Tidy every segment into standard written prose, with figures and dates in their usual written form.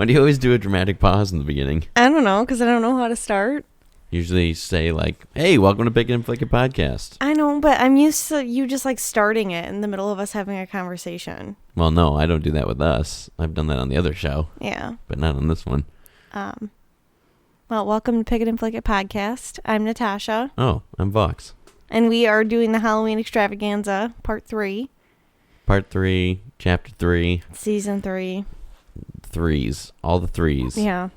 Why do you always do a dramatic pause in the beginning? I don't know, because I don't know how to start. Usually say like, hey, welcome to Pick It and Flick It podcast. I know, but I'm used to you just like starting it in the middle of us having a conversation. Well, no, I don't do that with us. I've done that on the other show. Yeah. But not on this one. Well, welcome to Pick It and Flick It podcast. I'm Natasha. Oh, I'm Vox. And we are doing the Halloween Extravaganza, Part 3. Part 3, Chapter 3. Season 3. Threes. All the threes. Yeah.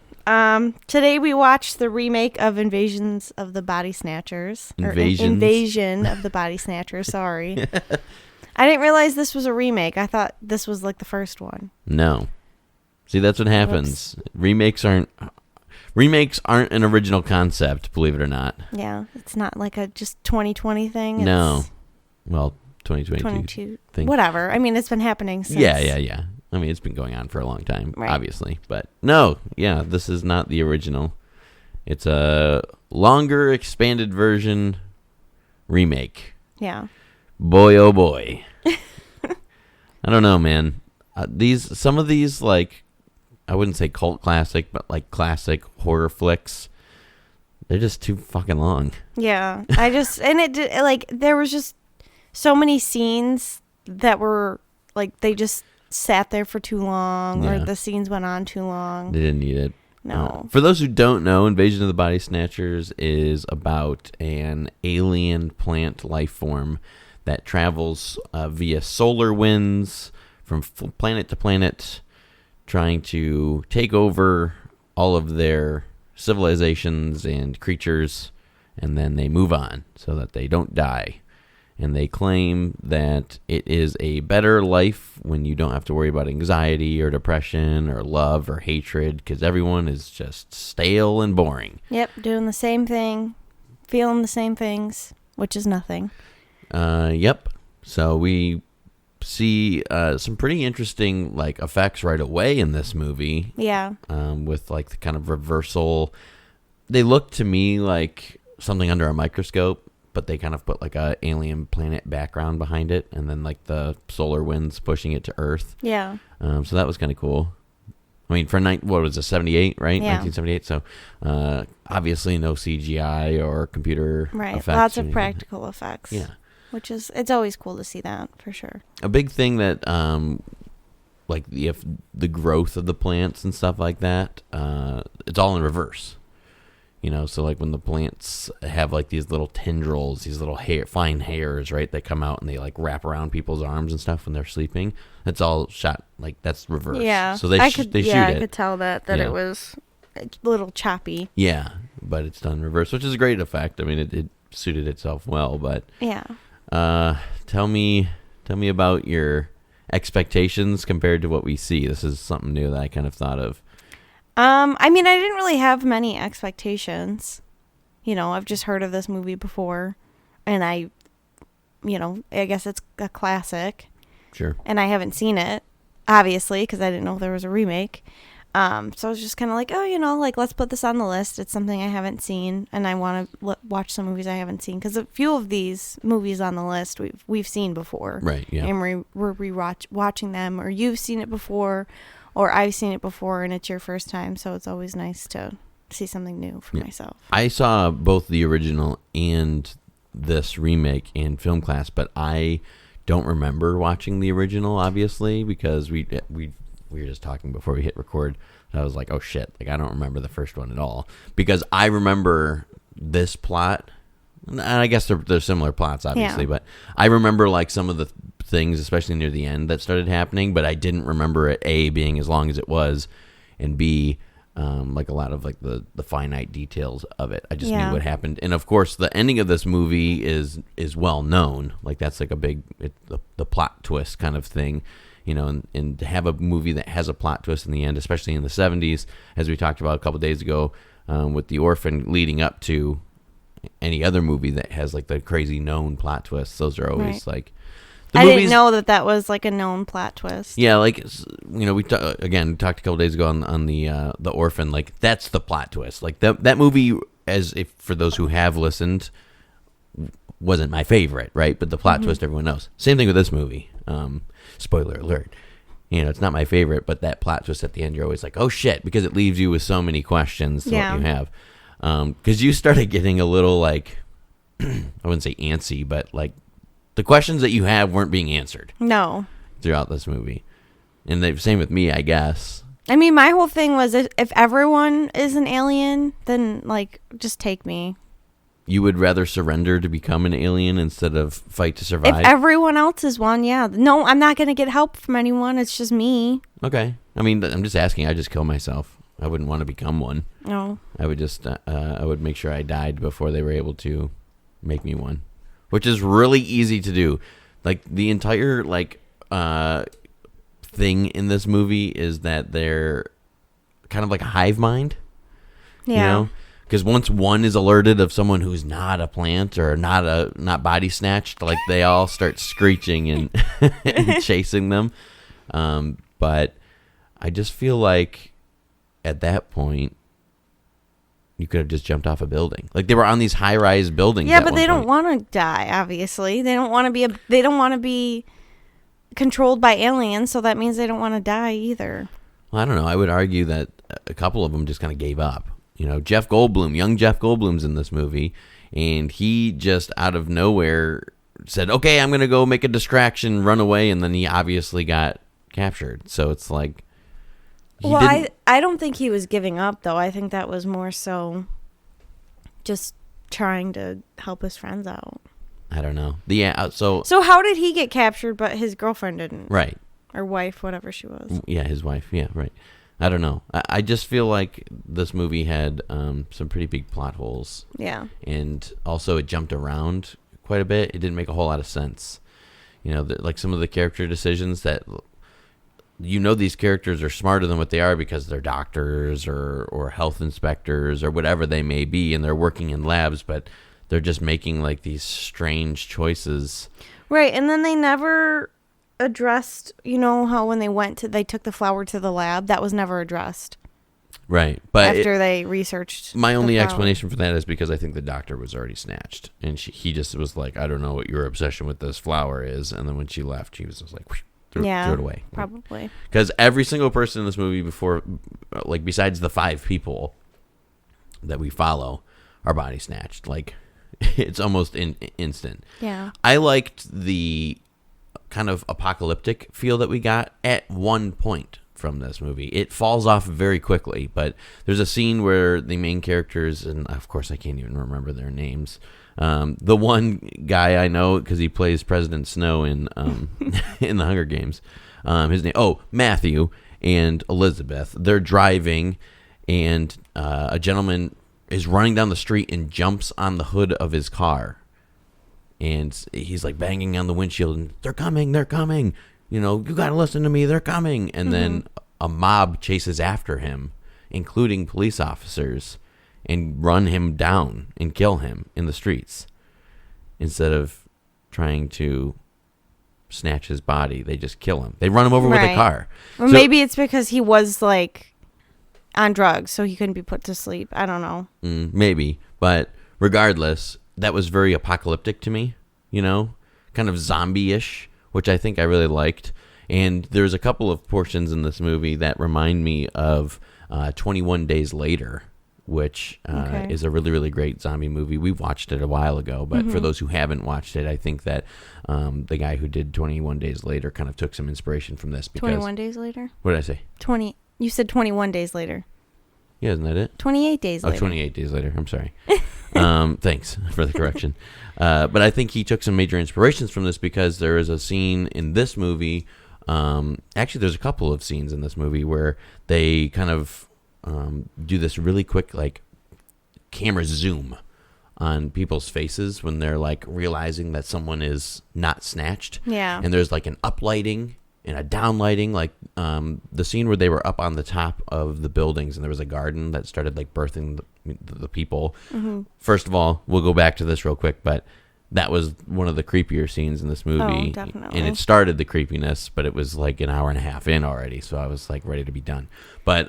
Today we watched the remake of Invasions of the Body Snatchers. Invasion of the Body Snatchers, sorry. I didn't realize this was a remake. I thought this was like the first one. No. See, that's what happens. Remakes aren't an original concept, believe it or not. Yeah, it's not like a just 2020 thing. No. Well, 2022 thing. Whatever. I mean, it's been happening since. Yeah. I mean, it's been going on for a long time, right. Obviously. But no, yeah, this is not the original. It's a longer, expanded version remake. Yeah. Boy, oh boy. I don't know, man. Some of these, like, I wouldn't say cult classic, but like classic horror flicks, they're just too fucking long. Yeah. There was just so many scenes that were, like, they just sat there for too long, or the scenes went on too long. They didn't need it. No. For those who don't know, Invasion of the Body Snatchers is about an alien plant life form that travels via solar winds from planet to planet, trying to take over all of their civilizations and creatures, and then they move on so that they don't die. And they claim that it is a better life when you don't have to worry about anxiety or depression or love or hatred, because everyone is just stale and boring. Yep, doing the same thing, feeling the same things, which is nothing. Yep. So we see some pretty interesting like effects right away in this movie. Yeah. With like the kind of reversal. They look to me like something under a microscope, but they kind of put like a alien planet background behind it, and then like the solar winds pushing it to Earth. Yeah. So that was kind of cool. I mean, for what was it, 78, right? Yeah. 1978. So obviously no CGI or computer effects. Lots of practical effects. Yeah. It's always cool to see that, for sure. A big thing that, like the growth of the plants and stuff like that, it's all in reverse. You know, so like when the plants have like these little tendrils, these little fine hairs, right, that come out and they like wrap around people's arms and stuff when they're sleeping. That's all shot like that's reverse. Yeah. So they shoot it. I could tell that it was a little choppy. Yeah, but it's done reverse, which is a great effect. I mean, it suited itself well. But yeah. Tell me about your expectations compared to what we see. This is something new that I kind of thought of. I mean, I didn't really have many expectations. You know, I've just heard of this movie before, and I guess it's a classic. Sure. And I haven't seen it, obviously, because I didn't know there was a remake. So I was just kind of like, let's put this on the list. It's something I haven't seen, and I want to watch some movies I haven't seen, because a few of these movies on the list we've seen before. Right, yeah. And we're watching them, or you've seen it before, or I've seen it before, and it's your first time, so it's always nice to see something new for myself. I saw both the original and this remake in film class, but I don't remember watching the original, obviously, because we were just talking before we hit record. I was like, oh shit, like I don't remember the first one at all, because I remember this plot, and I guess they're similar plots, obviously, but I remember like some of the things, especially near the end, that started happening, but I didn't remember it, A, being as long as it was, and B, like a lot of like the finite details of it. I just knew what happened. And of course the ending of this movie is well known. Like that's like a big the plot twist kind of thing, you know, and to have a movie that has a plot twist in the end, especially in the 70s, as we talked about a couple days ago, with The Orphan, leading up to any other movie that has like the crazy known plot twists. Those are always like I didn't know that was like a known plot twist. Yeah, like, you know, we talked a couple days ago on the Orphan. Like, that's the plot twist. Like that movie, as if for those who have listened, wasn't my favorite, right? But the plot twist everyone knows. Same thing with this movie. Spoiler alert. You know, it's not my favorite, but that plot twist at the end, you're always like, oh shit, because it leaves you with so many questions to what you have. Because you started getting a little like, I wouldn't say antsy, but like the questions that you have weren't being answered. No. Throughout this movie. And the same with me, I guess. I mean, my whole thing was if everyone is an alien, then like just take me. You would rather surrender to become an alien instead of fight to survive? If everyone else is one, yeah. No, I'm not going to get help from anyone. It's just me. Okay. I mean, I'm just asking. I just kill myself. I wouldn't want to become one. No. I would just, I would make sure I died before they were able to make me one. Which is really easy to do. Like, the entire, like, thing in this movie is that they're kind of like a hive mind. Yeah. You know? Because once one is alerted of someone who's not a plant or not body snatched, like they all start screeching and, and chasing them. But I just feel like at that point you could have just jumped off a building. Like they were on these high-rise buildings. Yeah, but they don't want to die. Obviously, they don't want to be. They don't want to be controlled by aliens. So that means they don't want to die either. Well, I don't know. I would argue that a couple of them just kind of gave up. You know, Jeff Goldblum, young Jeff Goldblum's in this movie, and he just out of nowhere said, okay, I'm going to go make a distraction, run away, and then he obviously got captured. So it's like... Well, I don't think he was giving up, though. I think that was more so just trying to help his friends out. I don't know. So how did he get captured, but his girlfriend didn't? Right. Or wife, whatever she was. Yeah, his wife. Yeah, right. I don't know. I just feel like this movie had some pretty big plot holes. Yeah. And also it jumped around quite a bit. It didn't make a whole lot of sense. You know, like some of the character decisions that, you know, these characters are smarter than what they are because they're doctors or health inspectors or whatever they may be, and they're working in labs, but they're just making like these strange choices. Right. And then they never addressed, you know, how when they took the flower to the lab, that was never addressed. Right. But after they researched my only explanation for that is because I think the doctor was already snatched, and he just was like, I don't know what your obsession with this flower is, and then when she left, he was just like, threw it away. Probably. Because every single person in this movie before, like besides the 5 people that we follow, are body snatched. Like it's almost instant. Yeah. I liked the kind of apocalyptic feel that we got at one point from this movie. It falls off very quickly, but there's a scene where the main characters, and of course I can't even remember their names. The one guy I know because he plays President Snow in in the Hunger Games. His name, Matthew and Elizabeth. They're driving, and a gentleman is running down the street and jumps on the hood of his car. And he's like banging on the windshield and they're coming. You know, you got to listen to me. They're coming. And then a mob chases after him, including police officers, and run him down and kill him in the streets. Instead of trying to snatch his body, they just kill him. They run him over with a car. Or maybe it's because he was like on drugs, so he couldn't be put to sleep. I don't know. Maybe. But regardless, that was very apocalyptic to me, you know, kind of zombie-ish, which I think I really liked. And there's a couple of portions in this movie that remind me of 21 Days Later, which is a really, really great zombie movie. We watched it a while ago, but for those who haven't watched it, I think that the guy who did 21 Days Later kind of took some inspiration from this. Because 21 Days Later? What did I say? You said 21 Days Later. Yeah, isn't that it? 28 Days Later. 28 Days Later. I'm sorry. Thanks for the correction. But I think he took some major inspirations from this because there is a scene in this movie. Actually, there's a couple of scenes in this movie where they kind of do this really quick, like, camera zoom on people's faces when they're, like, realizing that someone is not snatched. Yeah. And there's, like, an uplighting and a downlighting, like the scene where they were up on the top of the buildings and there was a garden that started like birthing the people. First of all, we'll go back to this real quick, but that was one of the creepier scenes in this movie. Oh, definitely. And it started the creepiness, but it was like an hour and a half in already, so I was like ready to be done. But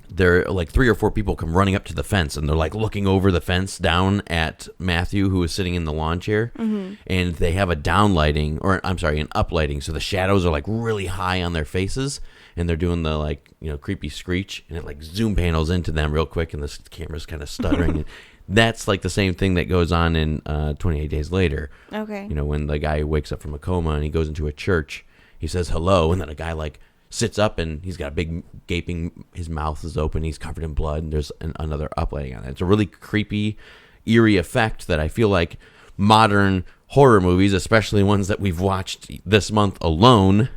there like 3 or 4 people come running up to the fence, and they're like looking over the fence down at Matthew, who is sitting in the lawn chair, and they have a downlighting, or I'm sorry, an uplighting, so the shadows are like really high on their faces, and they're doing the like, you know, creepy screech, and it like zoom panels into them real quick, and the camera's kind of stuttering. That's like the same thing that goes on in 28 Days Later. Okay. You know, when the guy wakes up from a coma and he goes into a church, he says hello, and then a guy like sits up and he's got a big gaping, his mouth is open, he's covered in blood, and there's another uplighting on it. It's a really creepy, eerie effect that I feel like modern horror movies, especially ones that we've watched this month alone,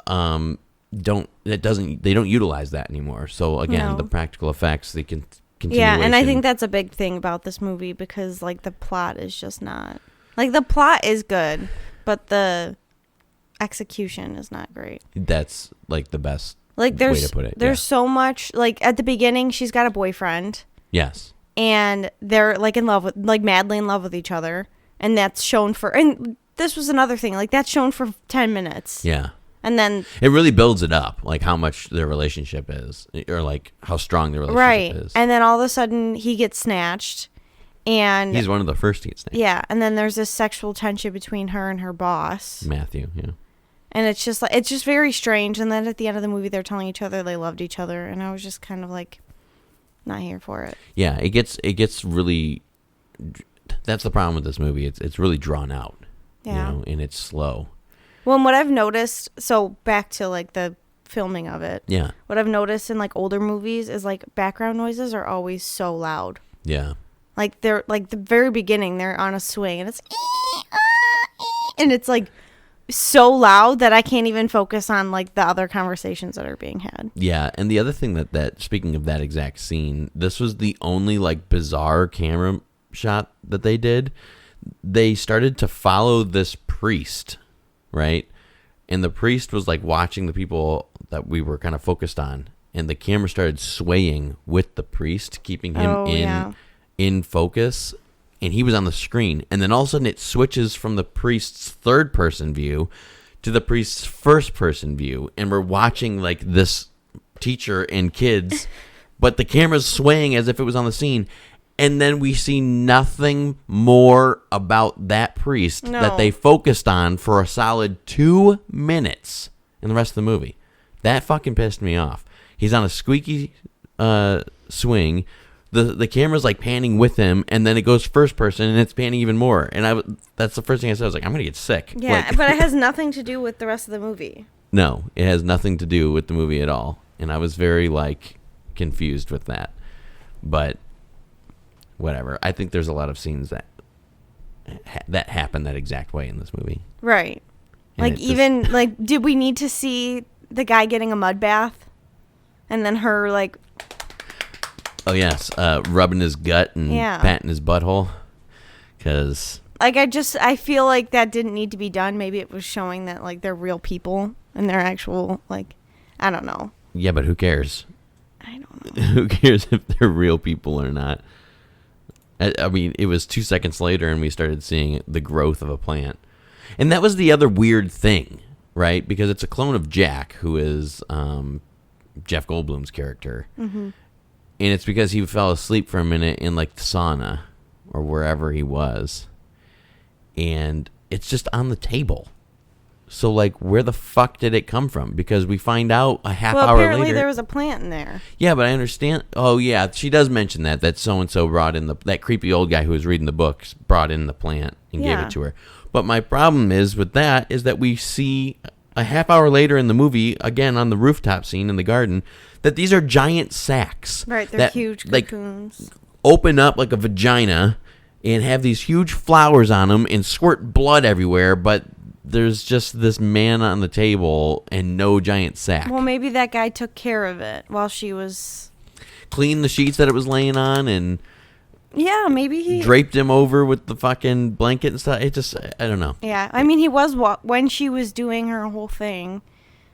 they don't utilize that anymore. So again, the practical effects, they can Yeah, and I think that's a big thing about this movie, because like the plot is just not, like, the plot is good, but the execution is not great. That's like the best way to put it. There's so much, like, at the beginning she's got a boyfriend. Yes. And they're like in love with, like, madly in love with each other, and that's shown for, and this was another thing, like, that's shown for 10 minutes. Yeah. And then it really builds it up, like how much their relationship is, or like how strong their relationship is. And then all of a sudden he gets snatched, and he's one of the first to get snatched. Yeah, and then there's this sexual tension between her and her boss, Matthew. Yeah. And it's just very strange. And then at the end of the movie, they're telling each other they loved each other, and I was just kind of like, not here for it. Yeah, it gets really. That's the problem with this movie. It's really drawn out. Yeah. You know, and it's slow. Well, and what I've noticed, so back to like the filming of it. Yeah. What I've noticed in like older movies is like background noises are always so loud. Yeah. Like they're like the very beginning, they're on a swing and it's and it's like so loud that I can't even focus on like the other conversations that are being had. Yeah, and the other thing that speaking of that exact scene, this was the only like bizarre camera shot that they did. They started to follow this priest, right? And the priest was like watching the people that we were kind of focused on, and the camera started swaying with the priest, keeping him in focus, and he was on the screen. And then all of a sudden it switches from the priest's third person view to the priest's first person view, and we're watching like this teacher and kids, but the camera's swaying as if it was on the scene. And then we see nothing more about that priest that they focused on for a solid 2 minutes in the rest of the movie. That fucking pissed me off. He's on a squeaky swing. The camera's like panning with him, and then it goes first person, and it's panning even more. And that's the first thing I said. I was like, I'm going to get sick. Yeah, like, but it has nothing to do with the rest of the movie. No, it has nothing to do with the movie at all. And I was very, like, confused with that. But whatever. I think there's a lot of scenes that happen that exact way in this movie. Right. And like, even, like, did we need to see the guy getting a mud bath? And then her, like... Oh, yes. Rubbing his gut and patting his butthole. Because... Like, I feel like that didn't need to be done. Maybe it was showing that, like, they're real people and they're actual, like, I don't know. Yeah, but who cares? I don't know. Who cares if they're real people or not? I mean, it was 2 seconds later and we started seeing the growth of a plant. And that was the other weird thing, right? Because it's a clone of Jack, who is Jeff Goldblum's character. Mm-hmm. And it's because he fell asleep for a minute in, like, the sauna or wherever he was. And it's just on the table. So, like, where the fuck did it come from? Because we find out a half hour later. Well, apparently there was a plant in there. Yeah, but I understand. Oh, yeah, she does mention that so-and-so brought in that creepy old guy who was reading the books brought in the plant and gave it to her. But my problem is with that is that we see a half hour later in the movie, again on the rooftop scene in the garden, that these are giant sacks. Right, they're huge cocoons. Like, open up like a vagina and have these huge flowers on them and squirt blood everywhere, but there's just this man on the table and no giant sack. Well, maybe that guy took care of it while she was... Cleaned the sheets that it was laying on and... Yeah, maybe he... Draped him over with the fucking blanket and stuff. It just... I don't know. Yeah, I mean, he was... When she was doing her whole thing,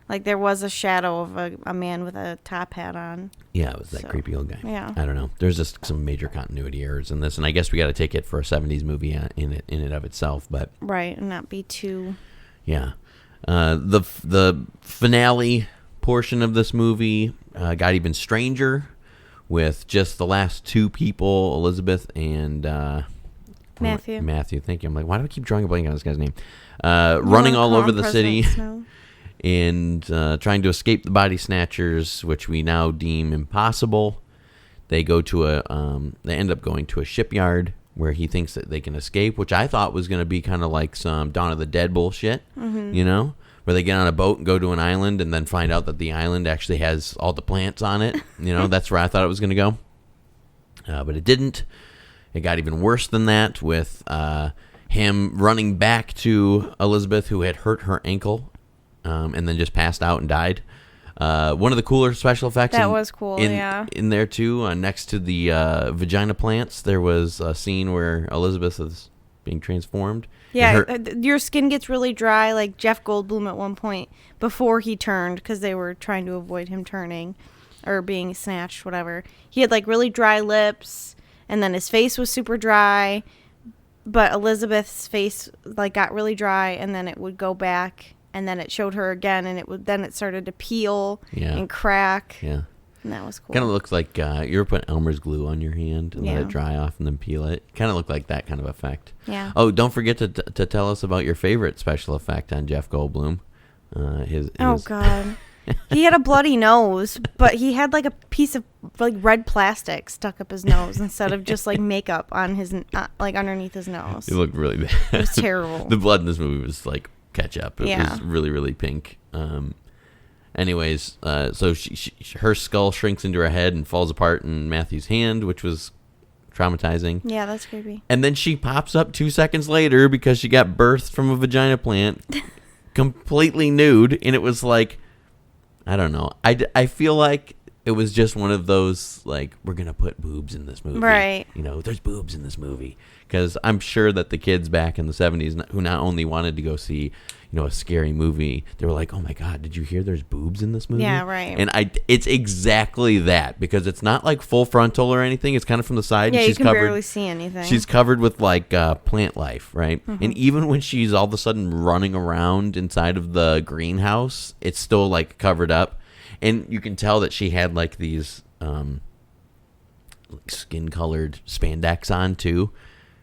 like, there was a shadow of a man with a top hat on. Yeah, it was that creepy old guy. Yeah. I don't know. There's just some major continuity errors in this, and I guess we got to take it for a 70s movie in it of itself, but... Right, and not be too... Yeah. The finale portion of this movie got even stranger with just the last two people, Elizabeth and Matthew, thank you. I'm like, why do I keep drawing a blank on this guy's name? Running all over the city and trying to escape the body snatchers, which we now deem impossible. They end up going to a shipyard where he thinks that they can escape, which I thought was going to be kind of like some Dawn of the Dead bullshit, where they get on a boat and go to an island and then find out that the island actually has all the plants on it. That's where I thought it was going to go. But it didn't. It got even worse than that with him running back to Elizabeth, who had hurt her ankle and then just passed out and died. One of the cooler special effects was cool, in there too. Next to the vagina plants, there was a scene where Elizabeth is being transformed. Yeah, your skin gets really dry, like Jeff Goldblum at one point before he turned, because they were trying to avoid him turning or being snatched, whatever. He had like really dry lips, and then his face was super dry. But Elizabeth's face like got really dry, and then it would go back. And then it showed her again, and it started to peel and crack. Yeah, and that was cool. Kind of looks like you ever put Elmer's glue on your hand and let it dry off and then peel it. Kind of looked like that kind of effect. Yeah. Oh, don't forget to tell us about your favorite special effect on Jeff Goldblum. Oh God, he had a bloody nose, but he had like a piece of like red plastic stuck up his nose instead of just like makeup on his like underneath his nose. It looked really bad. It was terrible. The blood in this movie was like ketchup. It was really, really pink. Anyways, so her skull shrinks into her head and falls apart in Matthew's hand, which was traumatizing. Yeah, that's creepy. And then she pops up 2 seconds later because she got birthed from a vagina plant, completely nude, and it was like, I don't know. I feel like it was just one of those, like, we're going to put boobs in this movie. Right. There's boobs in this movie. Because I'm sure that the kids back in the 70s who not only wanted to go see, a scary movie, they were like, oh my God, did you hear there's boobs in this movie? Yeah, right. And it's exactly that, because it's not like full frontal or anything. It's kind of from the side. Yeah, she's you can barely see anything. She's covered with like plant life, right? Mm-hmm. And even when she's all of a sudden running around inside of the greenhouse, it's still like covered up. And you can tell that she had like these skin-colored spandex on too.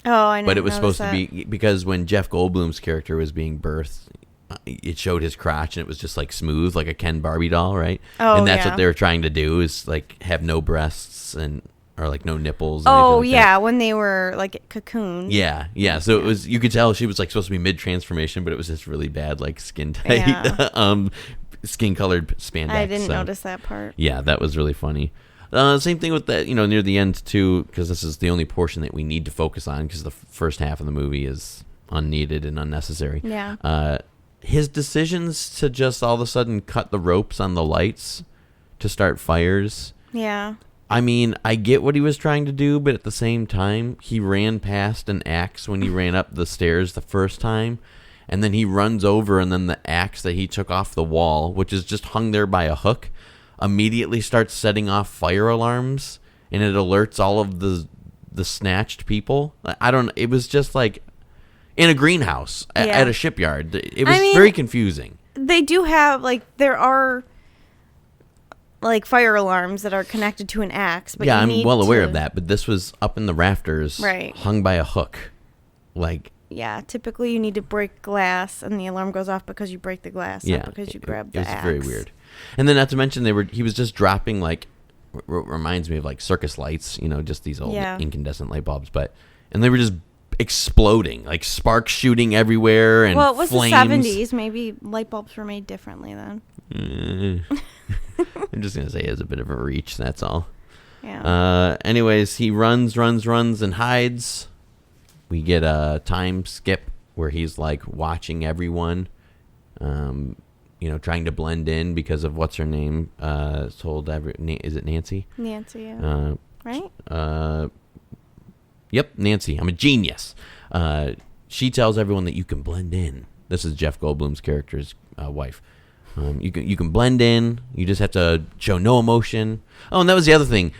Oh, I know. But it was supposed to be, because when Jeff Goldblum's character was being birthed, it showed his crotch and it was just like smooth, like a Ken Barbie doll, right? Oh, and that's what they were trying to do, is like have no breasts or like no nipples. Oh, yeah, when they were like cocooned. Yeah. So it was, you could tell she was like supposed to be mid-transformation, but it was just really bad, like skin tight, skin-colored spandex. I didn't notice that part. Yeah, that was really funny. Same thing with that, near the end too, because this is the only portion that we need to focus on, because the first half of the movie is unneeded and unnecessary. Yeah. His decisions to just all of a sudden cut the ropes on the lights to start fires. Yeah. I mean, I get what he was trying to do, but at the same time, he ran past an axe when he ran up the stairs the first time, and then he runs over, and then the axe that he took off the wall, which is just hung there by a hook, immediately starts setting off fire alarms, and it alerts all of the snatched people. It was just like in a greenhouse at a shipyard. It was very confusing. They do have there are like fire alarms that are connected to an axe, but I'm well aware of that, but this was up in the rafters, right, hung by a hook. Yeah, typically you need to break glass, and the alarm goes off because you break the glass, not because you grab the axe. It was very weird. And then, not to mention, he was just dropping reminds me of like circus lights, just these old incandescent light bulbs, and they were just exploding, like sparks shooting everywhere, and well, it was flames. The 70s. Maybe light bulbs were made differently then. I'm just gonna say it's a bit of a reach. That's all. Yeah. Anyways, he runs, and hides. We get a time skip where he's like watching everyone, trying to blend in because of what's her name. Is it Nancy? Nancy, yeah. Right? Yep, Nancy. I'm a genius. She tells everyone that you can blend in. This is Jeff Goldblum's character's wife. You can blend in. You just have to show no emotion. Oh, and that was the other thing.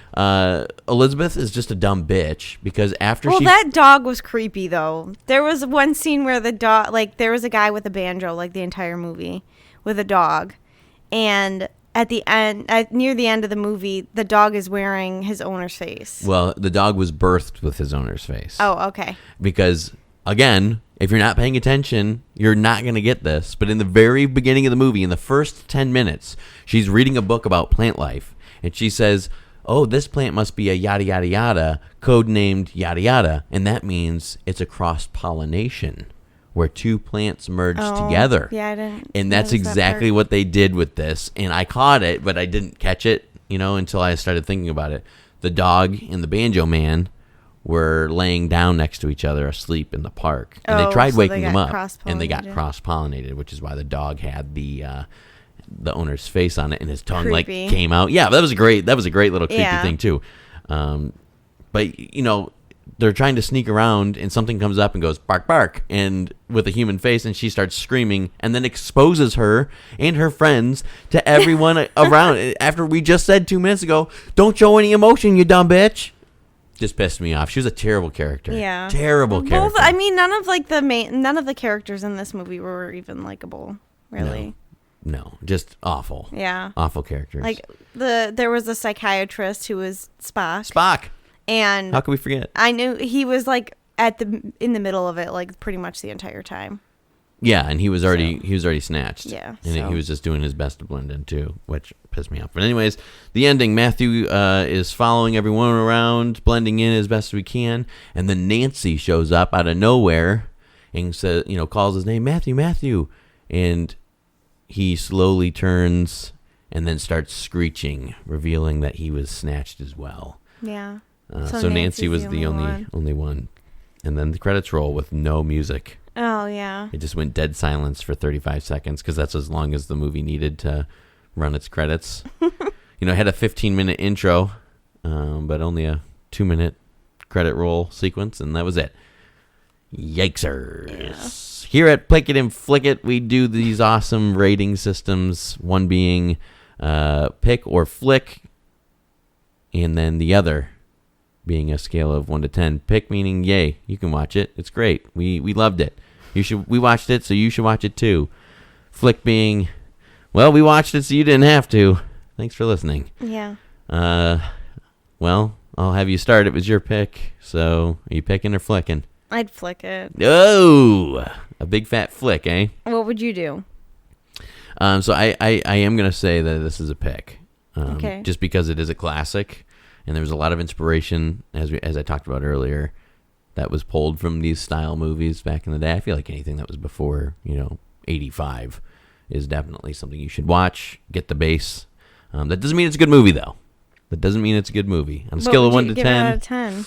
Elizabeth is just a dumb bitch because after that dog was creepy though. There was one scene where the dog, there was a guy with a banjo, the entire movie, with a dog, and at the end, near the end of the movie, the dog is wearing his owner's face. Well, the dog was birthed with his owner's face. Oh, okay. Because, again, if you're not paying attention, you're not going to get this. But in the very beginning of the movie, in the first 10 minutes, she's reading a book about plant life. And she says, oh, this plant must be a yada, yada, yada, codenamed yada, yada. And that means it's a cross-pollination where two plants merge together. Yeah, I didn't. And that's exactly what they did with this. And I caught it, but I didn't catch it, until I started thinking about it. The dog and the banjo man were laying down next to each other asleep in the park. And they tried waking them up, and they got cross-pollinated, which is why the dog had the owner's face on it, and his tongue came out. Yeah, that was a great little creepy thing too. But they're trying to sneak around, and something comes up and goes bark bark, and with a human face, and she starts screaming, and then exposes her and her friends to everyone around. After we just said 2 minutes ago, don't show any emotion, you dumb bitch. Just pissed me off. She was a terrible character. Yeah, terrible character. I mean, none of the characters in this movie were even likable, really. No, just awful. Yeah, awful characters. Like there was a psychiatrist who was Spock. And how could we forget? I knew he was like in the middle of it, like pretty much the entire time. Yeah, and he was already snatched. Yeah, and he was just doing his best to blend in too, which pissed me off. But anyways, the ending: Matthew is following everyone around, blending in as best we can, and then Nancy shows up out of nowhere and says, calls his name, Matthew, and he slowly turns and then starts screeching, revealing that he was snatched as well. Yeah. So Nancy was the only one. And then the credits roll with no music. Oh, yeah. It just went dead silence for 35 seconds because that's as long as the movie needed to run its credits. It had a 15-minute intro, but only a 2-minute credit roll sequence, and that was it. Yikesers. Yeah. Here at Plick It and Flick It, we do these awesome rating systems, one being pick or flick, and then the other being a scale of 1 to 10. Pick meaning yay, you can watch it. It's great. We loved it. We watched it, so you should watch it too. Flick being, well, we watched it, so you didn't have to. Thanks for listening. Yeah. Well, I'll have you start. It was your pick. So, are you picking or flicking? I'd flick it. Oh, a big fat flick, eh? What would you do? So I am gonna say that this is a pick. Okay. Just because it is a classic. And there was a lot of inspiration, as I talked about earlier, that was pulled from these style movies back in the day. I feel like anything that was before, 85 is definitely something you should watch. Get the base. That doesn't mean it's a good movie, though. That doesn't mean it's a good movie. On a scale of 1 to 10. Out of 10.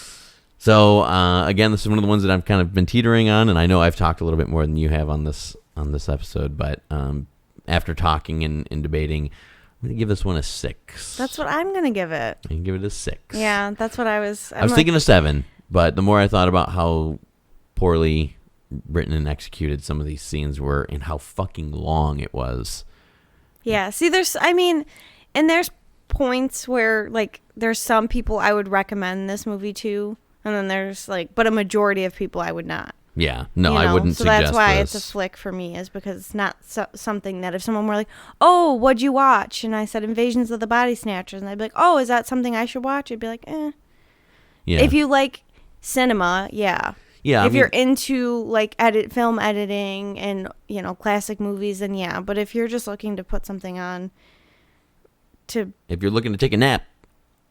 So, again, this is one of the ones that I've kind of been teetering on, and I know I've talked a little bit more than you have on this episode, but after talking and debating, I'm going to give this one a 6. That's what I'm going to give it. I can give it a 6. Yeah, that's what I was... I was thinking a 7, but the more I thought about how poorly written and executed some of these scenes were and how fucking long it was. Yeah, see, there's points where, there's some people I would recommend this movie to, and then there's, but a majority of people I would not. Yeah, no, I wouldn't suggest this. So that's why it's a flick for me, is because it's not something that if someone were like, oh, what'd you watch? And I said Invasions of the Body Snatchers, and they'd be like, oh, is that something I should watch? I'd be like, eh. Yeah. If you like cinema, yeah. Yeah. If you're into, film editing and, classic movies, then yeah. But if you're just looking to put something on If you're looking to take a nap,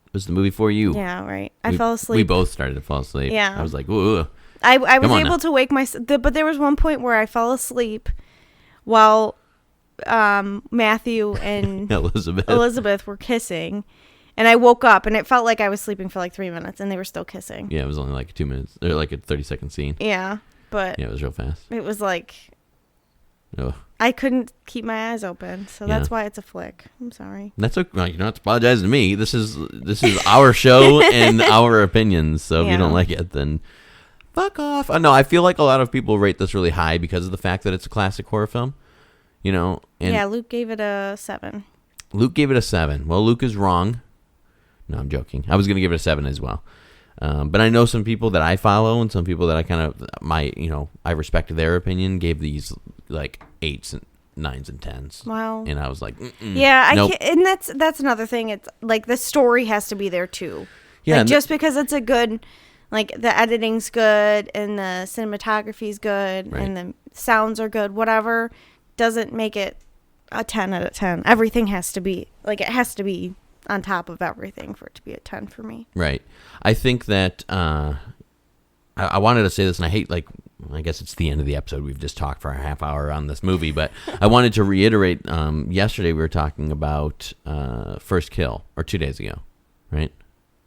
it was the movie for you. Yeah, right. I fell asleep. We both started to fall asleep. Yeah. I was like, ooh. I was able to wake but there was one point where I fell asleep while Matthew and Elizabeth were kissing, and I woke up and it felt like I was sleeping for 3 minutes and they were still kissing. Yeah, it was only 2 minutes or a 30-second scene. Yeah, but yeah, it was real fast. It was I couldn't keep my eyes open, so that's why it's a flick. I'm sorry. That's okay. You don't have to apologize to me. This is our show and our opinions. So if you don't like it, then fuck off. No, I feel like a lot of people rate this really high because of the fact that it's a classic horror film. And yeah, Luke gave it a 7. Luke gave it a 7. Well, Luke is wrong. No, I'm joking. I was going to give it a 7 as well. But I know some people that I follow and some people that I kind of I respect their opinion, gave these 8s 9s and 10s. Wow. And I was like, yeah, nope. I can't, and that's another thing. It's like the story has to be there too. Yeah, like just because it's a good, like the editing's good and the cinematography's good Right. and the sounds are good, whatever, doesn't make it a 10 out of 10. Everything has to be like it has to be on top of everything for it to be a 10 for me. Right. I think that I wanted to say this, and I hate, like, I guess it's the end of the episode. We've just talked for a half hour on this movie, but I wanted to reiterate. Yesterday we were talking about First Kill, or 2 days ago, right?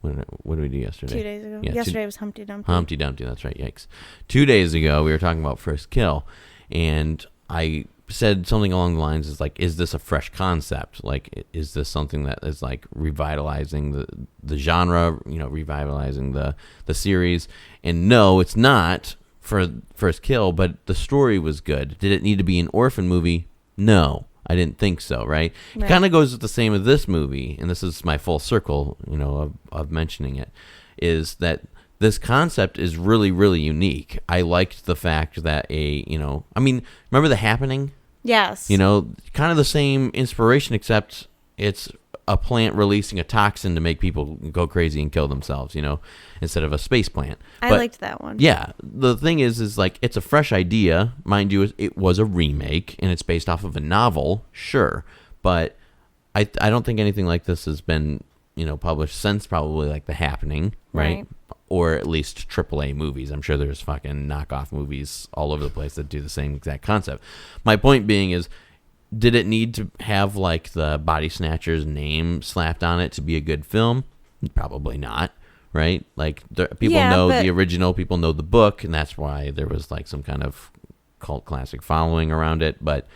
What did we do yesterday? 2 days ago. Yeah, Yesterday was Humpty Dumpty. Humpty Dumpty, that's right, yikes. 2 days ago we were talking about First Kill, and I said something along the lines is like, is this a fresh concept? Like, is this something that is like revitalizing the genre, revitalizing the series? And no, it's not for First Kill, but the story was good. Did it need to be an orphan movie? No, I didn't think so, right? It kind of goes with the same with this movie, and this is my full circle, of mentioning it, is that this concept is really, really unique. I liked the fact that remember The Happening? Yes. Kind of the same inspiration, except it's a plant releasing a toxin to make people go crazy and kill themselves, instead of a space plant. I liked that one. Yeah. The thing is like, it's a fresh idea. Mind you, it was a remake, and it's based off of a novel, sure. But I don't think anything like this has been, published since probably like The Happening, right? Or at least AAA movies. I'm sure there's fucking knockoff movies all over the place that do the same exact concept. My point being is, did it need to have like the Body Snatchers name slapped on it to be a good film? Probably not, right? Like, people know the original, people know the book, and that's why there was like some kind of cult classic following around it. But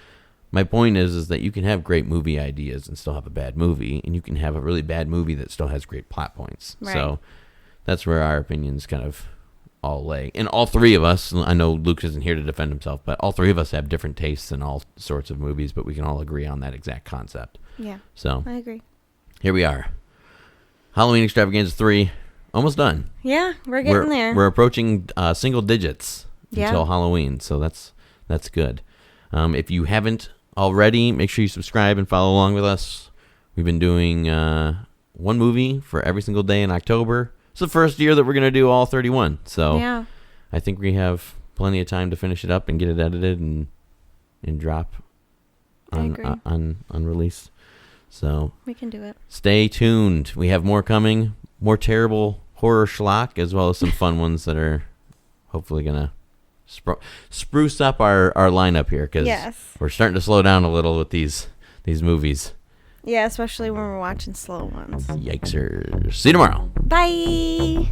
my point is that you can have great movie ideas and still have a bad movie, and you can have a really bad movie that still has great plot points. Right. So that's where our opinions kind of all lay. And all three of us, I know Luke isn't here to defend himself, but all three of us have different tastes in all sorts of movies, but we can all agree on that exact concept. Yeah. So I agree. Here we are. Halloween Extravaganza 3, almost done. Yeah, we're getting there. We're approaching single digits until Halloween, so that's good. If you haven't already, make sure you subscribe and follow along with us. We've been doing one movie for every single day in October. It's the first year that we're going to do all 31. So I think we have plenty of time to finish it up and get it edited and drop on release. So we can do it. Stay tuned. We have more coming, more terrible horror schlock, as well as some fun ones that are hopefully going to spruce up our lineup here, because we're starting to slow down a little with these movies. Yeah, especially when we're watching slow ones. Yikesers. See you tomorrow. Bye.